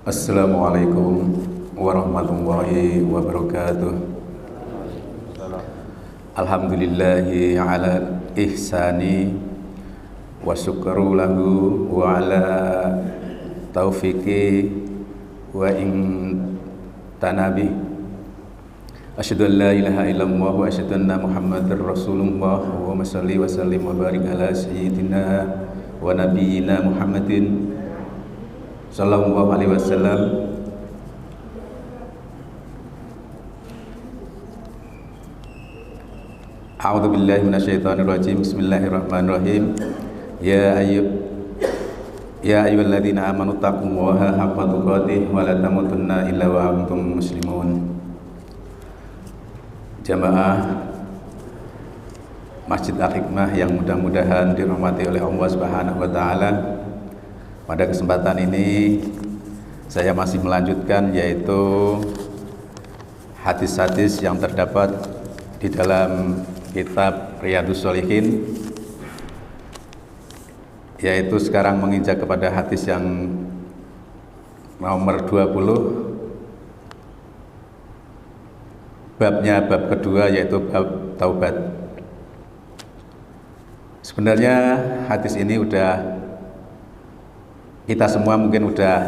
Assalamualaikum warahmatullahi wabarakatuh. Alhamdulillahi ala ihsani wa syukru lahu wa ala taufiqi wa in tanabi. Asyhadu an la ilaha illallah wa asyhadu anna Muhammadar Rasulullah. Allahumma shalli wa sallim wa barik ala sayyidina wa nabiyyina Muhammadin sallallahu alaihi wasallam. A'udzu billahi minasyaitonir rajim. Bismillahirrahmanirrahim. Ya ayyuhalladzina amanu taqullaha haqqa tuqatih wa la tamutunna illa wa antum muslimun. Jamaah Masjid Al-Hikmah yang mudah-mudahan dirahmati oleh Allah Subhanahu wa taala. Pada kesempatan ini saya masih melanjutkan yaitu hadis-hadis yang terdapat di dalam kitab Riyadhus Shalihin, yaitu sekarang menginjak kepada hadis yang nomor 20. Babnya bab kedua yaitu bab taubat. Sebenarnya hadis ini udah kita semua mungkin udah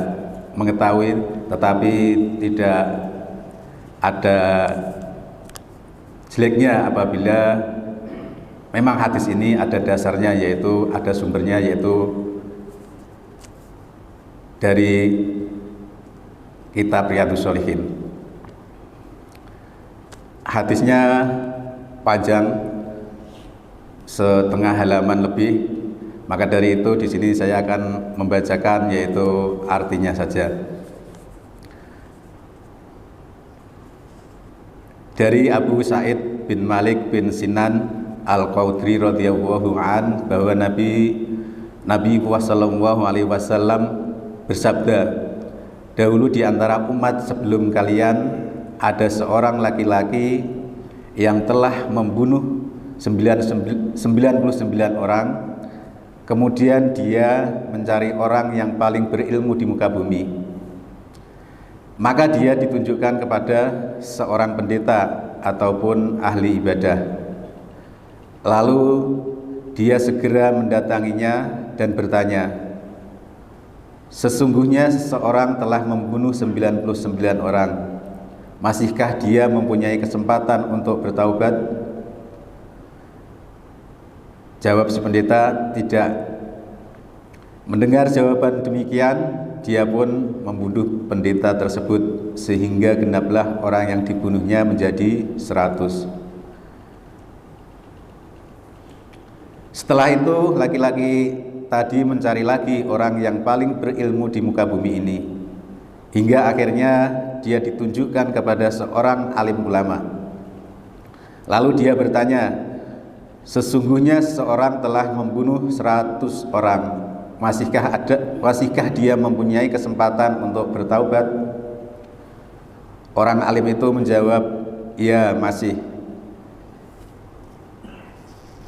mengetahui, tetapi tidak ada jeleknya apabila memang hadis ini ada dasarnya, yaitu ada sumbernya, yaitu dari kitab Riyadhus Shalihin. Hadisnya panjang, setengah halaman lebih. Maka dari itu di sini saya akan membacakan yaitu artinya saja. Dari Abu Sa'id bin Malik bin Sinan Al-Khudri radhiyallahu an bahwa Nabi sallallahu alaihi wasallam bersabda, dahulu di antara umat sebelum kalian ada seorang laki-laki yang telah membunuh 99 orang. Kemudian dia mencari orang yang paling berilmu di muka bumi. Maka dia ditunjukkan kepada seorang pendeta ataupun ahli ibadah. Lalu dia segera mendatanginya dan bertanya, sesungguhnya seseorang telah membunuh 99 orang. Masihkah dia mempunyai kesempatan untuk bertaubat? Jawab si pendeta, tidak. Mendengar jawaban demikian, dia pun membunuh pendeta tersebut sehingga genaplah orang yang dibunuhnya menjadi 100. Setelah itu laki-laki tadi mencari lagi orang yang paling berilmu di muka bumi ini, hingga akhirnya dia ditunjukkan kepada seorang alim ulama. Lalu dia bertanya, sesungguhnya seorang telah membunuh 100 orang. Masihkah dia mempunyai kesempatan untuk bertaubat? Orang alim itu menjawab, ya masih.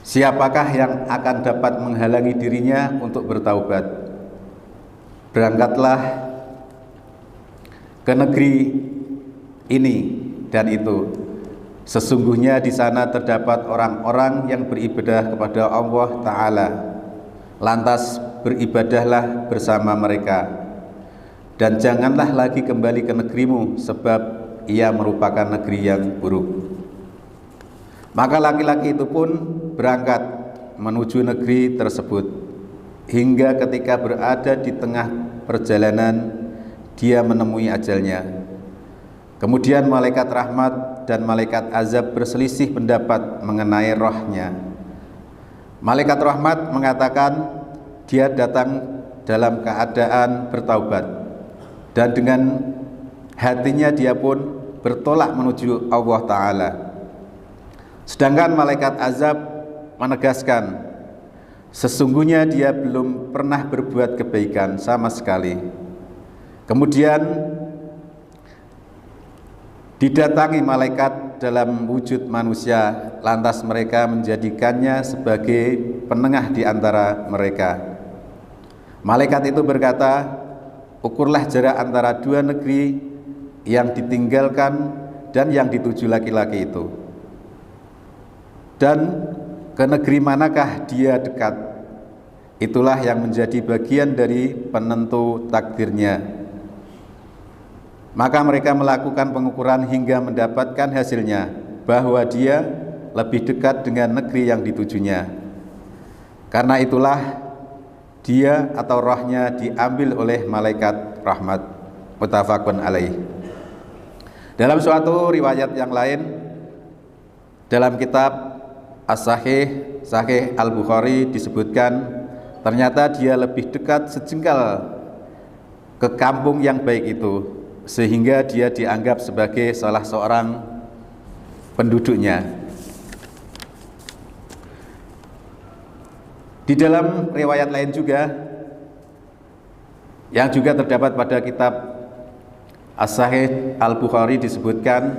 Siapakah yang akan dapat menghalangi dirinya untuk bertaubat? Berangkatlah ke negeri ini dan itu. Sesungguhnya di sana terdapat orang-orang yang beribadah kepada Allah Ta'ala. Lantas beribadahlah bersama mereka. Dan janganlah lagi kembali ke negerimu, sebab ia merupakan negeri yang buruk. Maka laki-laki itu pun berangkat menuju negeri tersebut. Hingga ketika berada di tengah perjalanan, dia menemui ajalnya. Kemudian malaikat rahmat dan malaikat azab berselisih pendapat mengenai rohnya. Malaikat rahmat mengatakan dia datang dalam keadaan bertaubat, dan dengan hatinya dia pun bertolak menuju Allah Ta'ala. Sedangkan malaikat azab menegaskan, sesungguhnya dia belum pernah berbuat kebaikan sama sekali. Kemudian didatangi malaikat dalam wujud manusia, lantas mereka menjadikannya sebagai penengah di antara mereka. Malaikat itu berkata, ukurlah jarak antara dua negeri yang ditinggalkan dan yang dituju laki-laki itu, dan ke negeri manakah dia dekat, itulah yang menjadi bagian dari penentu takdirnya. Maka mereka melakukan pengukuran hingga mendapatkan hasilnya bahwa dia lebih dekat dengan negeri yang ditujunya. Karena itulah dia atau rohnya diambil oleh malaikat rahmat. Muttafaqun alaih. Dalam suatu riwayat yang lain, dalam kitab As-Sahih, Sahih Al-Bukhari disebutkan ternyata dia lebih dekat sejengkal ke kampung yang baik itu, sehingga dia dianggap sebagai salah seorang penduduknya. Di dalam riwayat lain juga, yang juga terdapat pada kitab As-Sahih Al-Bukhari disebutkan,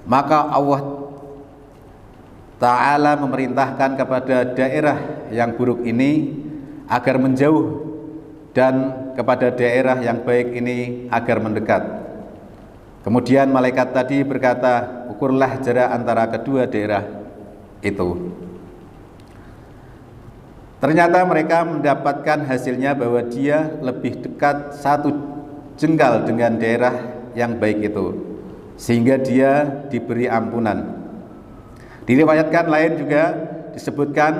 maka Allah Ta'ala memerintahkan kepada daerah yang buruk ini agar menjauh, dan kepada daerah yang baik ini agar mendekat. Kemudian malaikat tadi berkata, ukurlah jarak antara kedua daerah itu. Ternyata mereka mendapatkan hasilnya bahwa dia lebih dekat satu jengkal dengan daerah yang baik itu, sehingga dia diberi ampunan. Diriwayatkan lain juga disebutkan,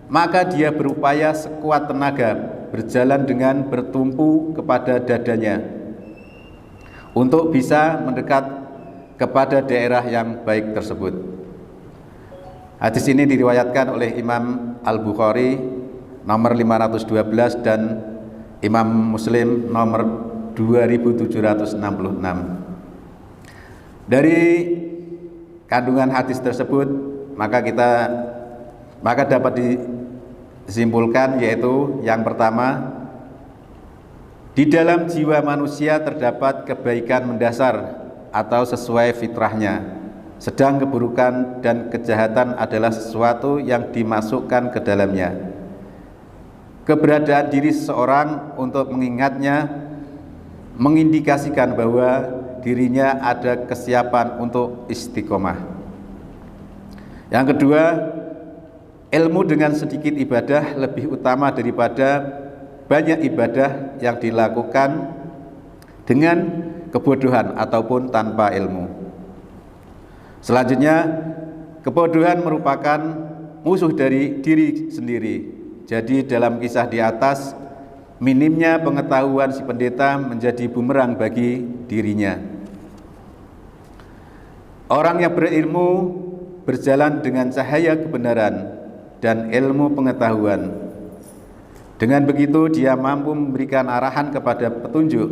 maka dia berupaya sekuat tenaga berjalan dengan bertumpu kepada dadanya untuk bisa mendekat kepada daerah yang baik tersebut. Hadis ini diriwayatkan oleh Imam Al-Bukhari nomor 512 dan Imam Muslim nomor 2766. Dari kandungan hadis tersebut maka dapat disimpulkan, yaitu yang pertama, di dalam jiwa manusia terdapat kebaikan mendasar atau sesuai fitrahnya, sedang keburukan dan kejahatan adalah sesuatu yang dimasukkan ke dalamnya. Keberadaan diri seseorang untuk mengingatnya mengindikasikan bahwa dirinya ada kesiapan untuk istiqomah. Yang kedua, ilmu dengan sedikit ibadah lebih utama daripada banyak ibadah yang dilakukan dengan kebodohan ataupun tanpa ilmu. Selanjutnya, kebodohan merupakan musuh dari diri sendiri. Jadi dalam kisah di atas, minimnya pengetahuan si pendeta menjadi bumerang bagi dirinya. Orang yang berilmu berjalan dengan cahaya kebenaran dan ilmu pengetahuan. Dengan begitu dia mampu memberikan arahan kepada petunjuk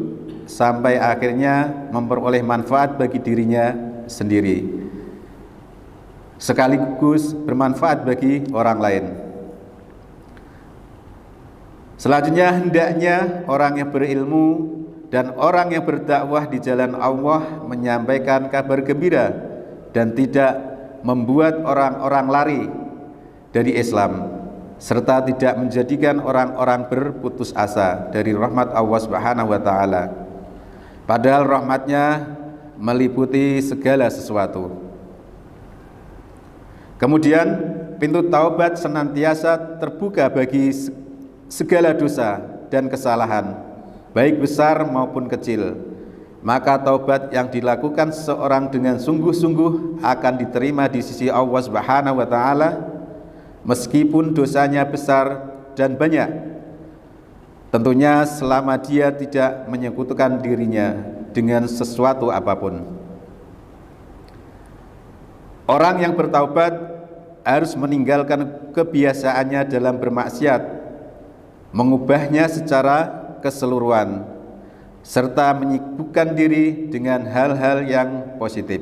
sampai akhirnya memperoleh manfaat bagi dirinya sendiri, sekaligus bermanfaat bagi orang lain. Selanjutnya, hendaknya orang yang berilmu dan orang yang berdakwah di jalan Allah menyampaikan kabar gembira dan tidak membuat orang-orang lari dari Islam, serta tidak menjadikan orang-orang berputus asa dari rahmat Allah Subhanahu wa taala. Padahal rahmatnya meliputi segala sesuatu. Kemudian pintu taubat senantiasa terbuka bagi segala dosa dan kesalahan, baik besar maupun kecil. Maka taubat yang dilakukan seseorang dengan sungguh-sungguh akan diterima di sisi Allah Subhanahu wa taala, meskipun dosanya besar dan banyak. Tentunya selama dia tidak menyekutukan dirinya dengan sesuatu apapun. Orang yang bertaubat harus meninggalkan kebiasaannya dalam bermaksiat, mengubahnya secara keseluruhan, serta menyibukkan diri dengan hal-hal yang positif.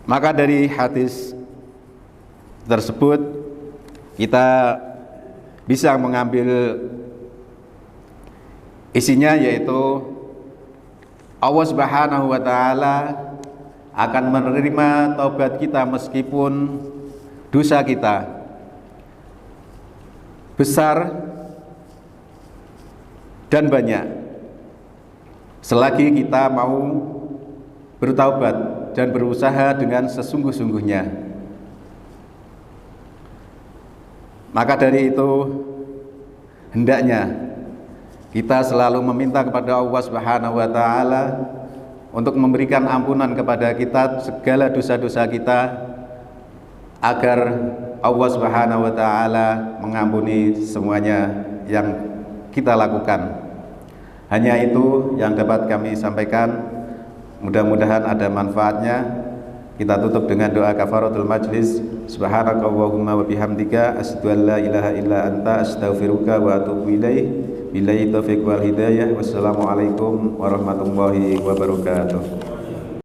Maka dari hadis tersebut kita bisa mengambil isinya, yaitu Allah Subhanahu wa taala akan menerima taubat kita meskipun dosa kita besar dan banyak. Selagi kita mau bertaubat dan berusaha dengan sesungguh-sungguhnya. Maka dari itu hendaknya kita selalu meminta kepada Allah Subhanahu wa taala untuk memberikan ampunan kepada kita segala dosa-dosa kita, agar Allah Subhanahu wa taala mengampuni semuanya yang kita lakukan. Hanya itu yang dapat kami sampaikan. Mudah-mudahan ada manfaatnya. Kita tutup dengan doa kafaratul majlis. Subhanakallahumma wa bihamdika asyhadu an la ilaha illa anta astaghfiruka wa atubu ilaik. Billahi taufiq wal hidayah. Wassalamualaikum warahmatullahi wabarakatuh.